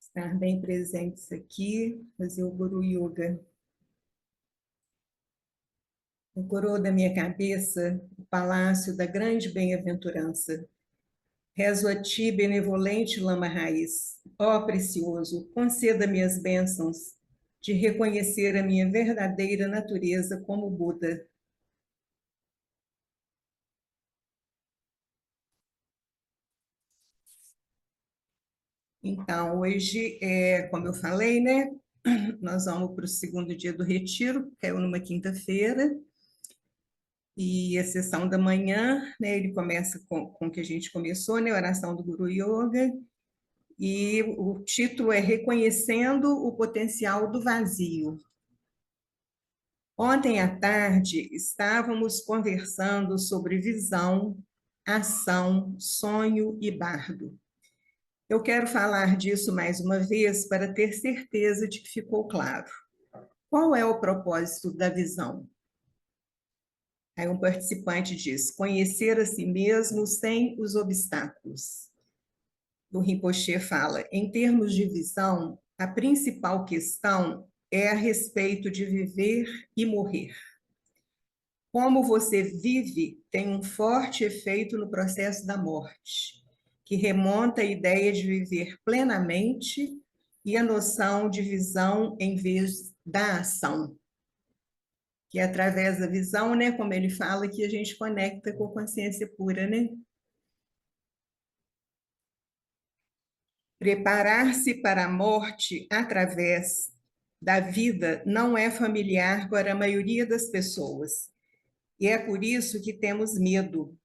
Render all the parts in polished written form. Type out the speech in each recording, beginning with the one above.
Estar bem presentes aqui, fazer o Guru Yoga. O coroa da minha cabeça, o palácio da grande bem-aventurança. Rezo a ti, benevolente lama raiz. Ó precioso, conceda-me as bênçãos de reconhecer a minha verdadeira natureza como Buda. Então, hoje, como eu falei, né? Nós vamos para o segundo dia do retiro, que é numa quinta-feira. E a sessão da manhã, né, ele começa com o que a gente começou, né, a oração do Guru Yoga, e o título é Reconhecendo o Potencial do Vazio. Ontem à tarde, estávamos conversando sobre visão, ação, sonho e bardo. Eu quero falar disso mais uma vez para ter certeza de que ficou claro. Qual é o propósito da visão? Aí um participante diz, conhecer a si mesmo sem os obstáculos. O Rinpoche fala, em termos de visão, a principal questão é a respeito de viver e morrer. Como você vive tem um forte efeito no processo da morte, que remonta à ideia de viver plenamente e a noção de visão em vez da ação. Que é através da visão, né, como ele fala, que a gente conecta com a consciência pura, né? Preparar-se para a morte através da vida não é familiar para a maioria das pessoas. E é por isso que temos medo.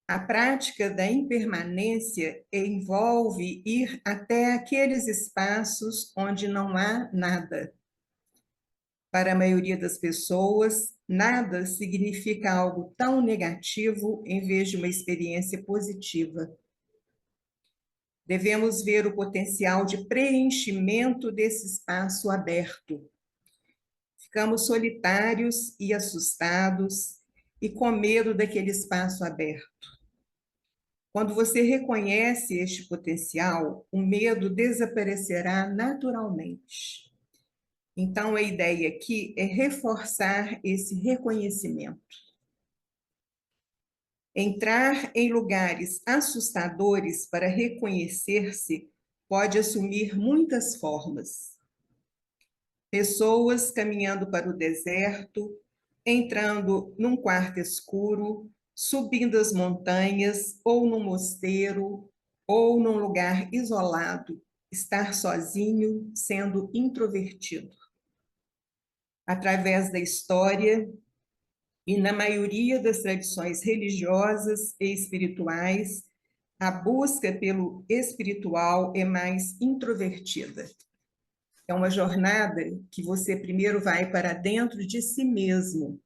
A prática da impermanência envolve ir até aqueles espaços onde não há nada. Para a maioria das pessoas, nada significa algo tão negativo em vez de uma experiência positiva. Devemos ver o potencial de preenchimento desse espaço aberto. Ficamos solitários e assustados e com medo daquele espaço aberto. Quando você reconhece este potencial, o medo desaparecerá naturalmente. Então, a ideia aqui é reforçar esse reconhecimento. Entrar em lugares assustadores para reconhecer-se pode assumir muitas formas. Pessoas caminhando para o deserto, entrando num quarto escuro, subindo as montanhas, ou num mosteiro, ou num lugar isolado, estar sozinho, sendo introvertido. Através da história, e na maioria das tradições religiosas e espirituais, a busca pelo espiritual é mais introvertida. É uma jornada que você primeiro vai para dentro de si mesmo,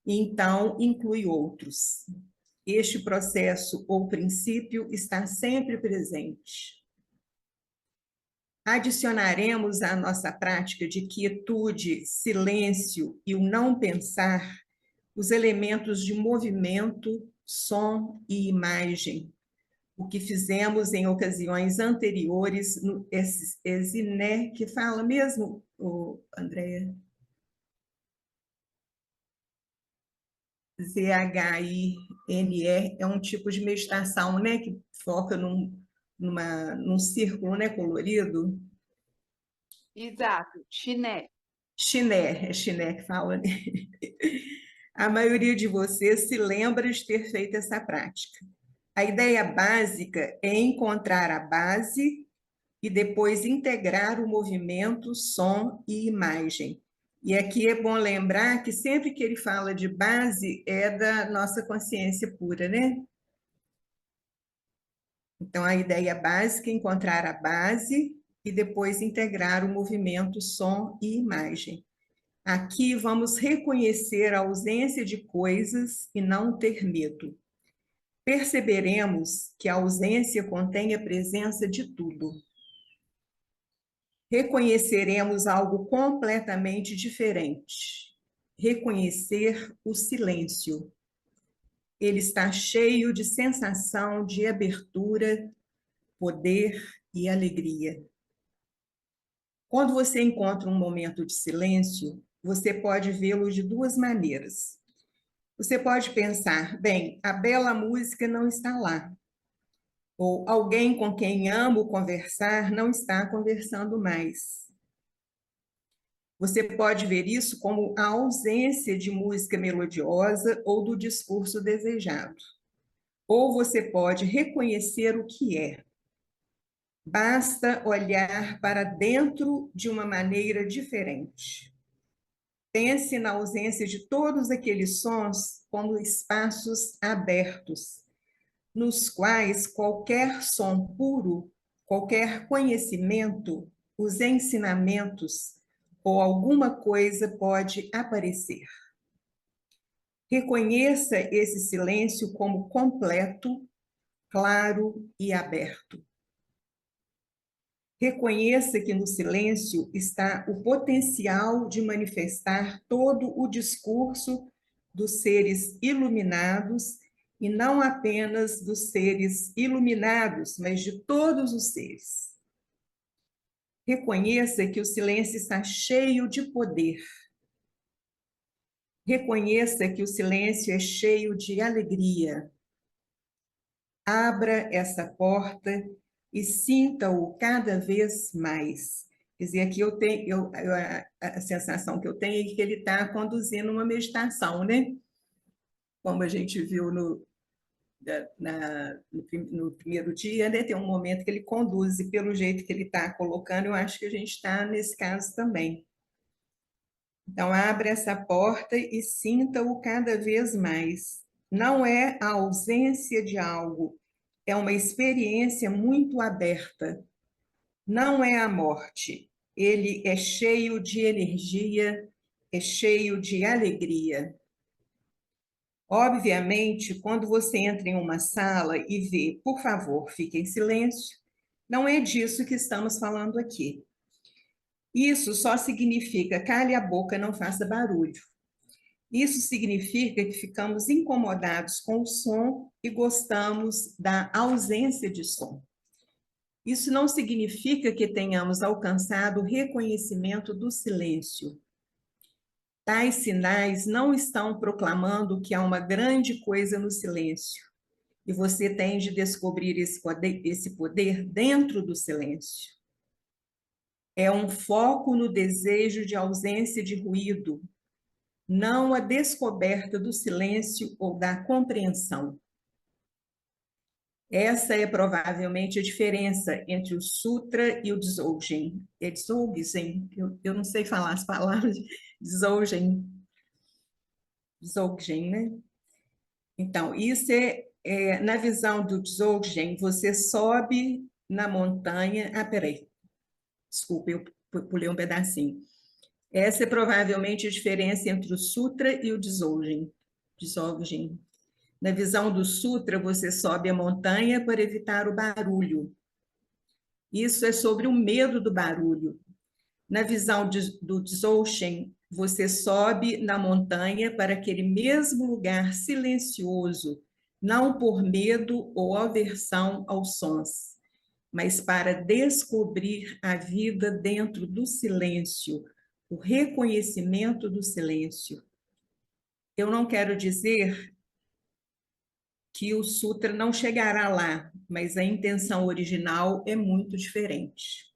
e então inclui outros. Este processo ou princípio está sempre presente. Adicionaremos à nossa prática de quietude, silêncio e o não pensar os elementos de movimento, som e imagem, o que fizemos em ocasiões anteriores no Zine, que fala mesmo, Andréia? Zhine é um tipo de meditação, né, que foca num círculo, né, colorido. Exato, chiné. Chiné, é chiné que fala, né? A maioria de vocês se lembra de ter feito essa prática. A ideia básica é encontrar a base e depois integrar o movimento, som e imagem. E aqui é bom lembrar que sempre que ele fala de base é da nossa consciência pura, né? Então, a ideia básica é encontrar a base e depois integrar o movimento, som e imagem. Aqui vamos reconhecer a ausência de coisas e não ter medo. Perceberemos que a ausência contém a presença de tudo. Reconheceremos algo completamente diferente. Reconhecer o silêncio. Ele está cheio de sensação de abertura, poder e alegria. Quando você encontra um momento de silêncio, você pode vê-lo de duas maneiras. Você pode pensar, bem, a bela música não está lá. Ou alguém com quem amo conversar não está conversando mais. Você pode ver isso como a ausência de música melodiosa ou do discurso desejado. Ou você pode reconhecer o que é. Basta olhar para dentro de uma maneira diferente. Pense na ausência de todos aqueles sons como espaços abertos, nos quais qualquer som puro, qualquer conhecimento, os ensinamentos ou alguma coisa pode aparecer. Reconheça esse silêncio como completo, claro e aberto. Reconheça que no silêncio está o potencial de manifestar todo o discurso dos seres iluminados, e não apenas dos seres iluminados, mas de todos os seres. Reconheça que o silêncio está cheio de poder. Reconheça que o silêncio é cheio de alegria. Abra essa porta e sinta-o cada vez mais. Quer dizer, aqui a sensação que eu tenho é que ele está conduzindo uma meditação, né? Como a gente viu no primeiro dia, né? Tem um momento que ele conduz, e pelo jeito que ele está colocando, eu acho que a gente está nesse caso também. Então, abra essa porta e sinta-o cada vez mais. Não é a ausência de algo, é uma experiência muito aberta. Não é a morte. Ele é cheio de energia, é cheio de alegria. Obviamente, quando você entra em uma sala e vê, por favor, fique em silêncio, não é disso que estamos falando aqui. Isso só significa cale a boca, não faça barulho. Isso significa que ficamos incomodados com o som e gostamos da ausência de som. Isso não significa que tenhamos alcançado o reconhecimento do silêncio. Tais sinais não estão proclamando que há uma grande coisa no silêncio, e você tem de descobrir esse poder dentro do silêncio. É um foco no desejo de ausência de ruído, não a descoberta do silêncio ou da compreensão. Essa é provavelmente a diferença entre o Sutra e o Dzogchen. É Dzogchen? Eu não sei falar as palavras. Dzogchen. Dzogchen, né? Então, isso na visão do Dzogchen, você sobe na montanha. Ah, peraí. Desculpa, eu pulei um pedacinho. Essa é provavelmente a diferença entre o Sutra e o Dzogchen. Dzogchen. Na visão do Sutra, você sobe a montanha para evitar o barulho. Isso é sobre o medo do barulho. Na visão do Dzogchen, você sobe na montanha para aquele mesmo lugar silencioso, não por medo ou aversão aos sons, mas para descobrir a vida dentro do silêncio, o reconhecimento do silêncio. Eu não quero dizer que o Sutra não chegará lá, mas a intenção original é muito diferente.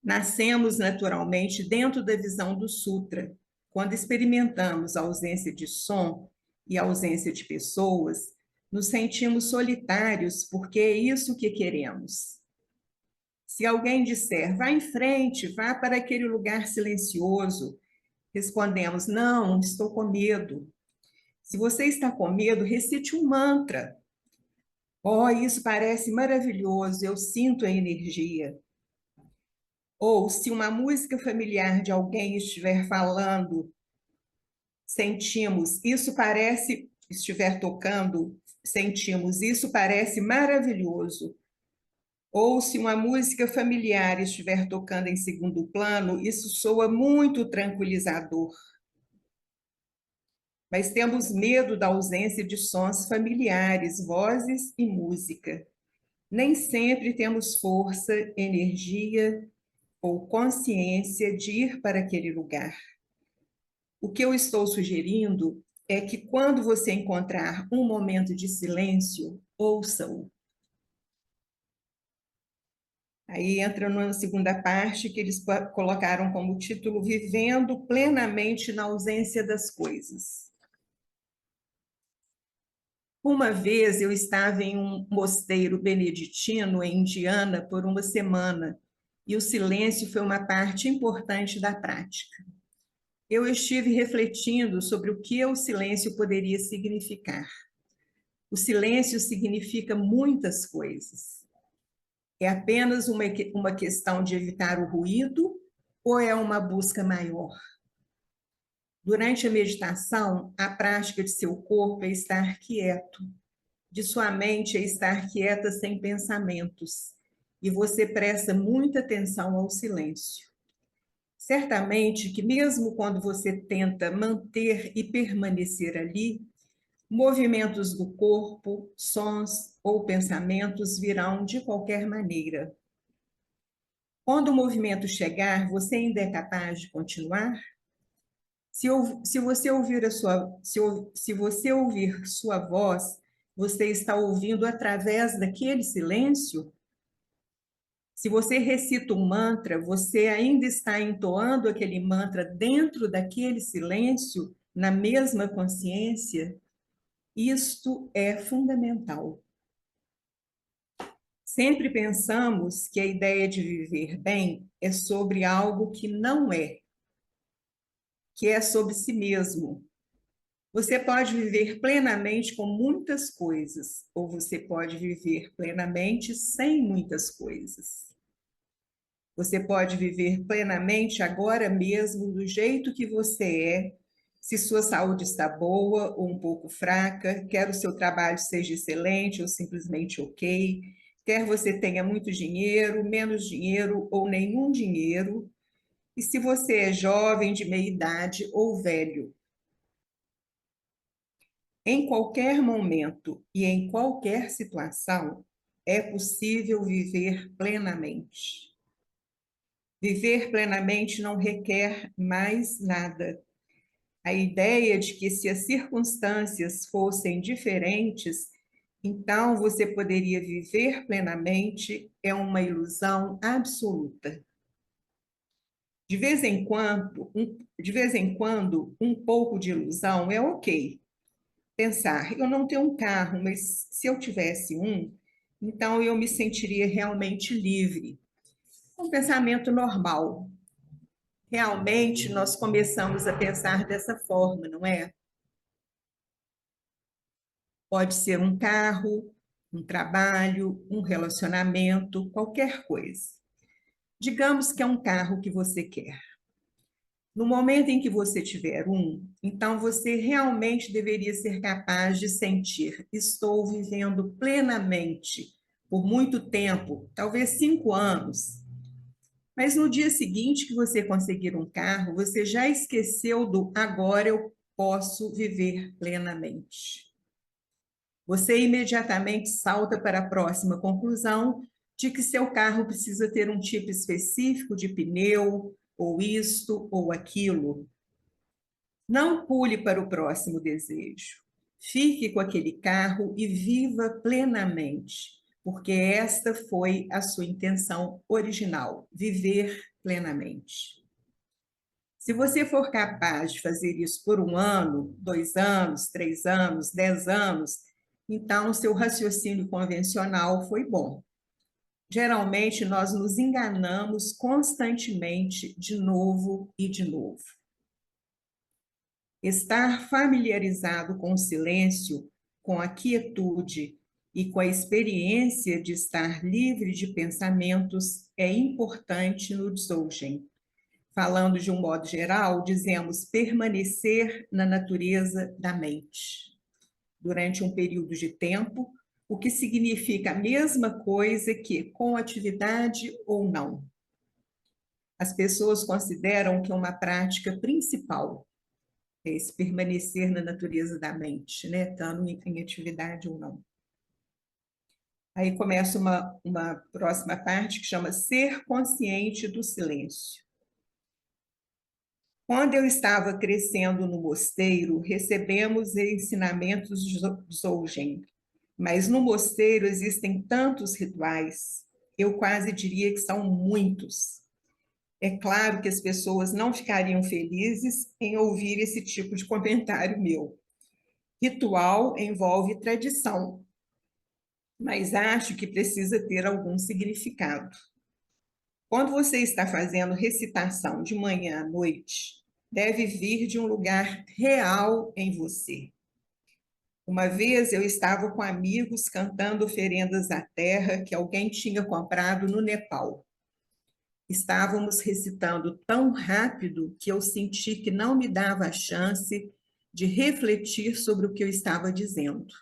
Nascemos naturalmente dentro da visão do Sutra. Quando experimentamos a ausência de som e a ausência de pessoas, nos sentimos solitários porque é isso que queremos. Se alguém disser, vá em frente, vá para aquele lugar silencioso, respondemos, não, estou com medo. Se você está com medo, recite um mantra. Oh, isso parece maravilhoso, eu sinto a energia. Ou se uma música familiar de alguém estiver falando, sentimos, isso parece, estiver tocando, sentimos, isso parece maravilhoso. Ou se uma música familiar estiver tocando em segundo plano, isso soa muito tranquilizador. Mas temos medo da ausência de sons familiares, vozes e música. Nem sempre temos força, energia ou consciência de ir para aquele lugar. O que eu estou sugerindo é que quando você encontrar um momento de silêncio, ouça-o. Aí entra na segunda parte, que eles colocaram como título Vivendo Plenamente na Ausência das Coisas. Uma vez eu estava em um mosteiro beneditino em Indiana por uma semana, e o silêncio foi uma parte importante da prática. Eu estive refletindo sobre o que o silêncio poderia significar. O silêncio significa muitas coisas. É apenas uma questão de evitar o ruído ou é uma busca maior? Durante a meditação, a prática de seu corpo é estar quieto, de sua mente é estar quieta sem pensamentos, e você presta muita atenção ao silêncio. Certamente que mesmo quando você tenta manter e permanecer ali, movimentos do corpo, sons ou pensamentos virão de qualquer maneira. Quando o movimento chegar, você ainda é capaz de continuar? Se você ouvir se você ouvir sua voz, você está ouvindo através daquele silêncio? Se você recita um mantra, você ainda está entoando aquele mantra dentro daquele silêncio, na mesma consciência? Isto é fundamental. Sempre pensamos que a ideia de viver bem é sobre algo que não é, que é sobre si mesmo. Você pode viver plenamente com muitas coisas, ou você pode viver plenamente sem muitas coisas. Você pode viver plenamente agora mesmo, do jeito que você é, se sua saúde está boa ou um pouco fraca, quer o seu trabalho seja excelente ou simplesmente ok, quer você tenha muito dinheiro, menos dinheiro ou nenhum dinheiro, e se você é jovem, de meia idade ou velho. Em qualquer momento e em qualquer situação, é possível viver plenamente. Viver plenamente não requer mais nada. A ideia de que se as circunstâncias fossem diferentes, então você poderia viver plenamente é uma ilusão absoluta. De vez em quando, um pouco de ilusão é ok. Pensar, eu não tenho um carro, mas se eu tivesse um, então eu me sentiria realmente livre. Um pensamento normal. Realmente nós começamos a pensar dessa forma, não é? Pode ser um carro, um trabalho, um relacionamento, qualquer coisa. Digamos que é um carro que você quer. No momento em que você tiver um, então você realmente deveria ser capaz de sentir: estou vivendo plenamente por muito tempo, talvez 5 anos. Mas no dia seguinte que você conseguir um carro, você já esqueceu do agora eu posso viver plenamente. Você imediatamente salta para a próxima conclusão de que seu carro precisa ter um tipo específico de pneu, ou isto ou aquilo. Não pule para o próximo desejo. Fique com aquele carro e viva plenamente, porque esta foi a sua intenção original, viver plenamente. Se você for capaz de fazer isso por 1 ano, 2 anos, 3 anos, 10 anos, então o seu raciocínio convencional foi bom. Geralmente, nós nos enganamos constantemente, de novo e de novo. Estar familiarizado com o silêncio, com a quietude e com a experiência de estar livre de pensamentos é importante no Dzogchen. Falando de um modo geral, dizemos permanecer na natureza da mente durante um período de tempo, o que significa a mesma coisa que com atividade ou não. As pessoas consideram que uma prática principal é esse permanecer na natureza da mente, né? Estando em atividade ou não. Aí começa uma próxima parte que chama Ser Consciente do Silêncio. Quando eu estava crescendo no mosteiro, recebemos ensinamentos de Dzogchen, mas no mosteiro existem tantos rituais, eu quase diria que são muitos. É claro que as pessoas não ficariam felizes em ouvir esse tipo de comentário meu. Ritual envolve tradição, mas acho que precisa ter algum significado. Quando você está fazendo recitação de manhã à noite, deve vir de um lugar real em você. Uma vez eu estava com amigos cantando oferendas à terra que alguém tinha comprado no Nepal. Estávamos recitando tão rápido que eu senti que não me dava a chance de refletir sobre o que eu estava dizendo.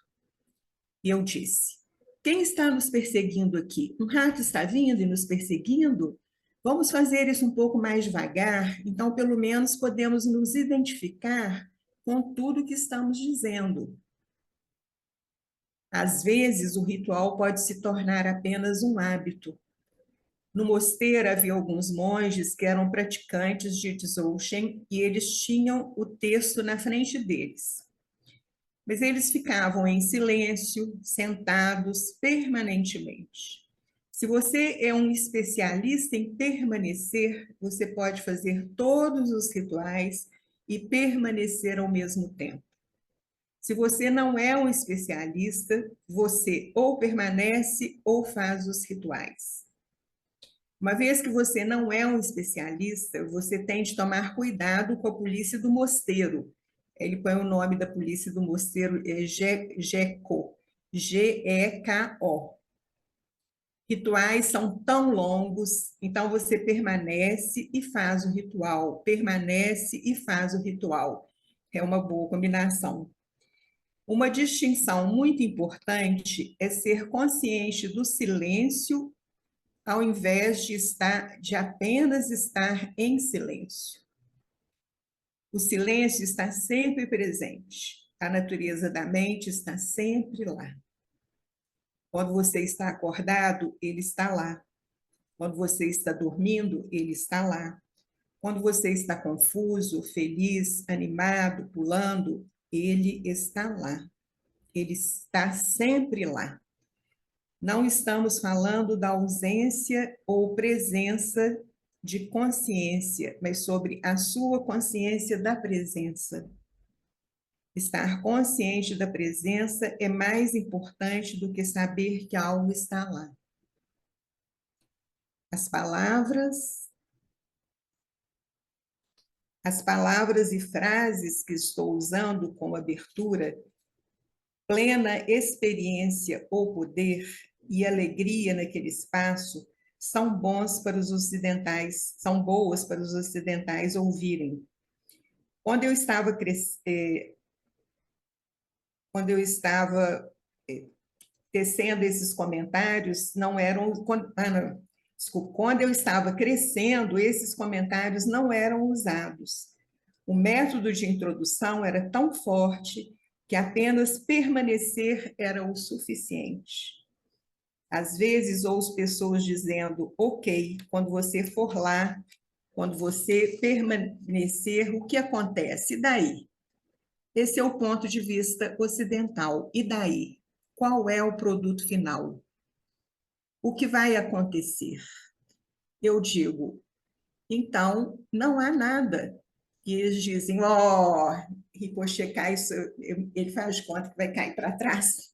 E eu disse: quem está nos perseguindo aqui? Um rato está vindo e nos perseguindo? Vamos fazer isso um pouco mais devagar, então pelo menos podemos nos identificar com tudo que estamos dizendo. Às vezes, o ritual pode se tornar apenas um hábito. No mosteiro havia alguns monges que eram praticantes de Dzogchen e eles tinham o texto na frente deles. Mas eles ficavam em silêncio, sentados permanentemente. Se você é um especialista em permanecer, você pode fazer todos os rituais e permanecer ao mesmo tempo. Se você não é um especialista, você ou permanece ou faz os rituais. Uma vez que você não é um especialista, você tem de tomar cuidado com a polícia do mosteiro. Ele põe o nome da polícia do mosteiro, GECO, G-E-K-O. Rituais são tão longos, então você permanece e faz o ritual, permanece e faz o ritual. É uma boa combinação. Uma distinção muito importante é ser consciente do silêncio ao invés de apenas estar em silêncio. O silêncio está sempre presente. A natureza da mente está sempre lá. Quando você está acordado, ele está lá. Quando você está dormindo, ele está lá. Quando você está confuso, feliz, animado, pulando, ele está lá. Ele está sempre lá. Não estamos falando da ausência ou presença de consciência, mas sobre a sua consciência da presença. Estar consciente da presença é mais importante do que saber que algo está lá. As palavras e frases que estou usando como abertura, plena experiência ou poder e alegria naquele espaço, são bons para os ocidentais, são boas para os ocidentais ouvirem. Quando eu estava tecendo esses comentários, não eram desculpa, quando eu estava crescendo, esses comentários não eram usados. O método de introdução era tão forte que apenas permanecer era o suficiente. Às vezes ouço pessoas dizendo, ok, quando você for lá, quando você permanecer, o que acontece? E daí? Esse é o ponto de vista ocidental. E daí? Qual é o produto final? O que vai acontecer? Eu digo, então, não há nada. E eles dizem, ó, oh, Ricochet cai, ele faz de conta que vai cair para trás.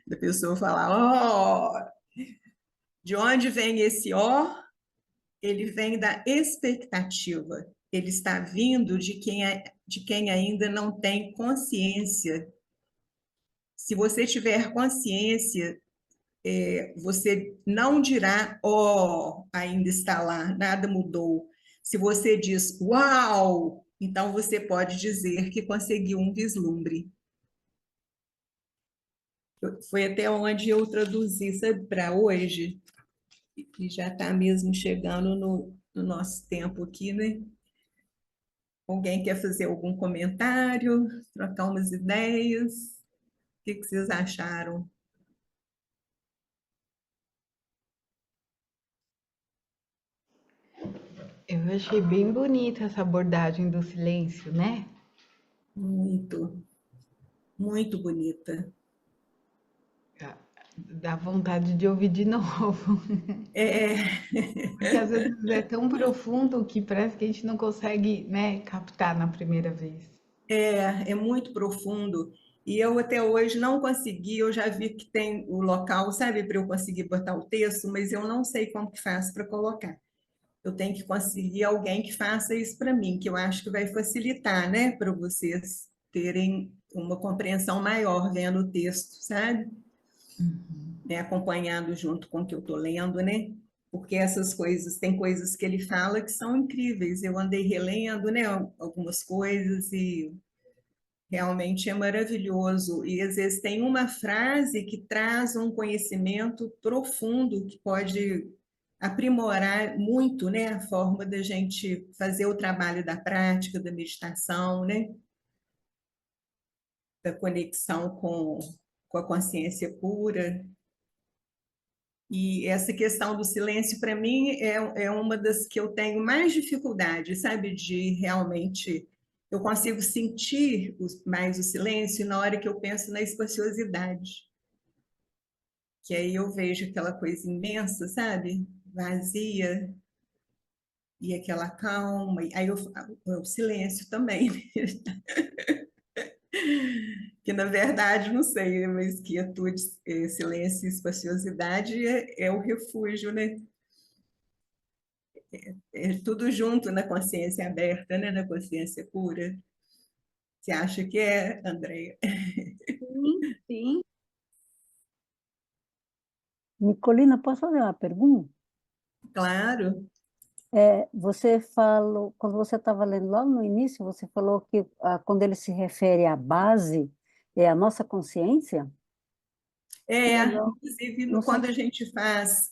Da pessoa falar, ó, oh, de onde vem esse ó? Ele vem da expectativa. Ele está vindo de quem ainda não tem consciência. Se você tiver consciência, você não dirá, oh, ainda está lá, nada mudou. Se você diz, uau, então você pode dizer que conseguiu um vislumbre. Foi até onde eu traduzi, sabe, para hoje, e já está mesmo chegando no nosso tempo aqui, né? Alguém quer fazer algum comentário, trocar umas ideias? O que vocês acharam? Eu achei bem bonita essa abordagem do silêncio, né? Muito, muito bonita. Dá vontade de ouvir de novo. É, Porque às vezes é tão profundo que parece que a gente não consegue, né, captar na primeira vez. é muito profundo. E eu até hoje não consegui, eu já vi que tem o local, sabe, para eu conseguir botar o texto, mas eu não sei como que faço para colocar. Eu tenho que conseguir alguém que faça isso para mim, que eu acho que vai facilitar, né, para vocês terem uma compreensão maior vendo o texto, sabe? Né, acompanhando junto com o que eu estou lendo, né? Porque essas coisas, tem coisas que ele fala que são incríveis. Eu andei relendo, né, algumas coisas e realmente é maravilhoso. E às vezes tem uma frase que traz um conhecimento profundo que pode aprimorar muito, né, a forma da gente fazer o trabalho da prática, da meditação, né, da conexão com a consciência pura. E essa questão do silêncio, para mim, é uma das que eu tenho mais dificuldade, sabe? De realmente. Eu consigo sentir mais o silêncio na hora que eu penso na espaciosidade. Que aí eu vejo aquela coisa imensa, sabe? Vazia, e aquela calma. E aí o silêncio também, né? Que na verdade, não sei, mas quietude, silêncio e espaciosidade é o refúgio, né? É tudo junto na consciência aberta, né? Na consciência pura. Você acha que é, Andréia? Sim, sim. Nicolina, posso fazer uma pergunta? Claro. Você falou, quando você estava lendo logo no início, você falou que quando ele se refere à base, é a nossa consciência? Que É, legal. inclusive, Não sei. quando a gente faz,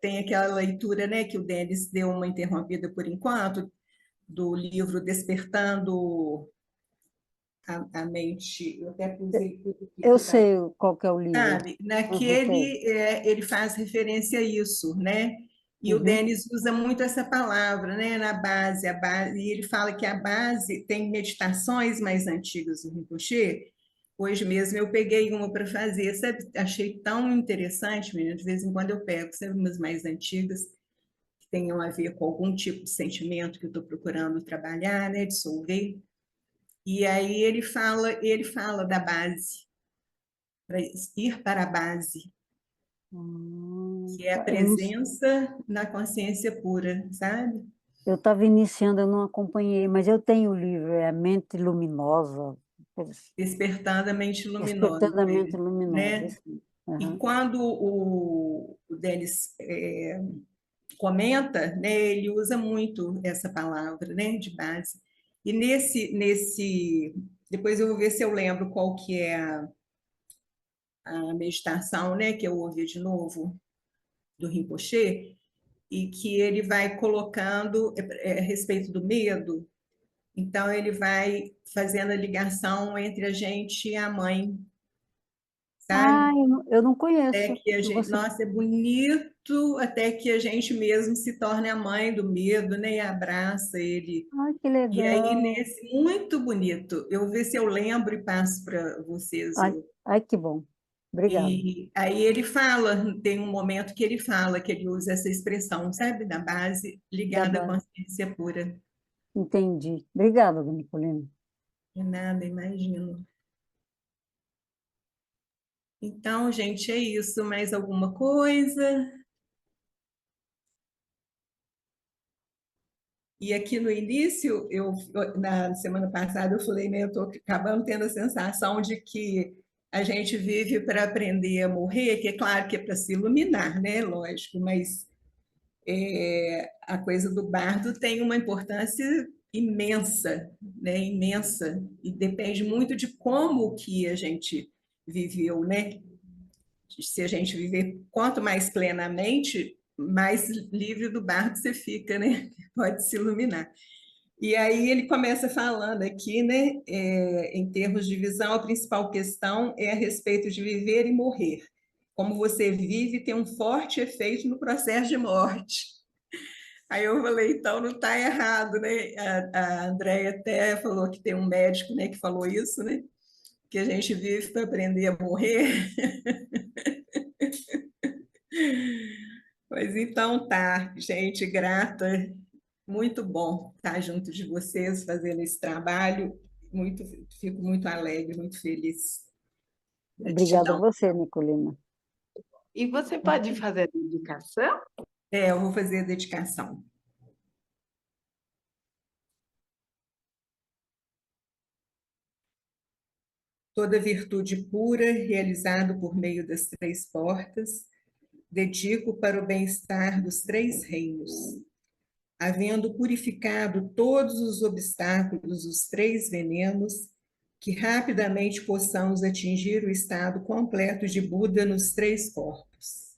tem aquela leitura, né, que o Denis deu uma interrompida por enquanto, do livro Despertando a Mente, eu até pusei tudo aqui, Eu que tá, sei qual que é o livro. sabe? Uhum, sei. Naquele, ele faz referência a isso, né? E o Uhum. Denis usa muito essa palavra, né? Na base, a base, e ele fala que a base tem meditações mais antigas do Rinpoche. Hoje mesmo eu peguei uma para fazer, sabe? Achei tão interessante, menina. De vez em quando eu pego, sabe, umas mais antigas, que tenham a ver com algum tipo de sentimento que eu estou procurando trabalhar, né? Dissolver. E aí ele fala da base, para ir para a base, que é a Tá. Eu não, presença na consciência pura, sabe? eu estava iniciando, eu não acompanhei, mas eu tenho o livro, é A Mente Luminosa, Despertando a mente luminosa, Despertando a Mente Luminosa. né? Assim. E Aham. quando o Denis comenta, né, ele usa muito essa palavra, né, de base. E depois eu vou ver se eu lembro qual que é a meditação, né, que eu ouvi de novo do Rinpoche, e que ele vai colocando a respeito do medo. Então ele vai fazendo a ligação entre a gente e a mãe, Ah, sabe? eu não Até conheço. que a gente, Você... nossa, é bonito, até que a gente mesmo se torne a mãe do medo, né? E abraça ele. Ai, que E aí, legal. nesse, muito bonito. Eu vou ver se eu lembro e passo para vocês. Ai, ai, que bom. Obrigada. E aí ele fala, tem um momento que ele fala, que ele usa essa expressão, sabe? Da base Da ligada à base. consciência pura. Entendi. Obrigada, Nicolina. De nada, imagino. Então, gente, é isso. Mais alguma coisa? E aqui no início, na semana passada, eu falei, né, eu estou acabando tendo a sensação de que a gente vive para aprender a morrer, que é claro que é para se iluminar, né, lógico, mas a coisa do bardo tem uma importância imensa, né, imensa, e depende muito de como que a gente viveu, né? Se a gente viver quanto mais plenamente, mais livre do bardo você fica, né? Pode se iluminar. E aí ele começa falando aqui, né, em termos de visão, a principal questão é a respeito de viver e morrer. Como você vive tem um forte efeito no processo de morte. Aí eu falei, então não está errado, né? A Andréia até falou que tem um médico, né, que falou isso, né? Que a gente vive para aprender a morrer. Pois então tá, gente, grata, muito bom estar junto de vocês, fazendo esse trabalho. Muito, fico muito alegre, muito feliz. Obrigada a Gratidão. você, Nicolina. E você pode fazer a dedicação? Eu vou fazer a dedicação. Toda virtude pura, realizado por meio das três portas, dedico para o bem-estar dos três reinos. Havendo purificado todos os obstáculos dos três venenos, que rapidamente possamos atingir o estado completo de Buda nos três corpos.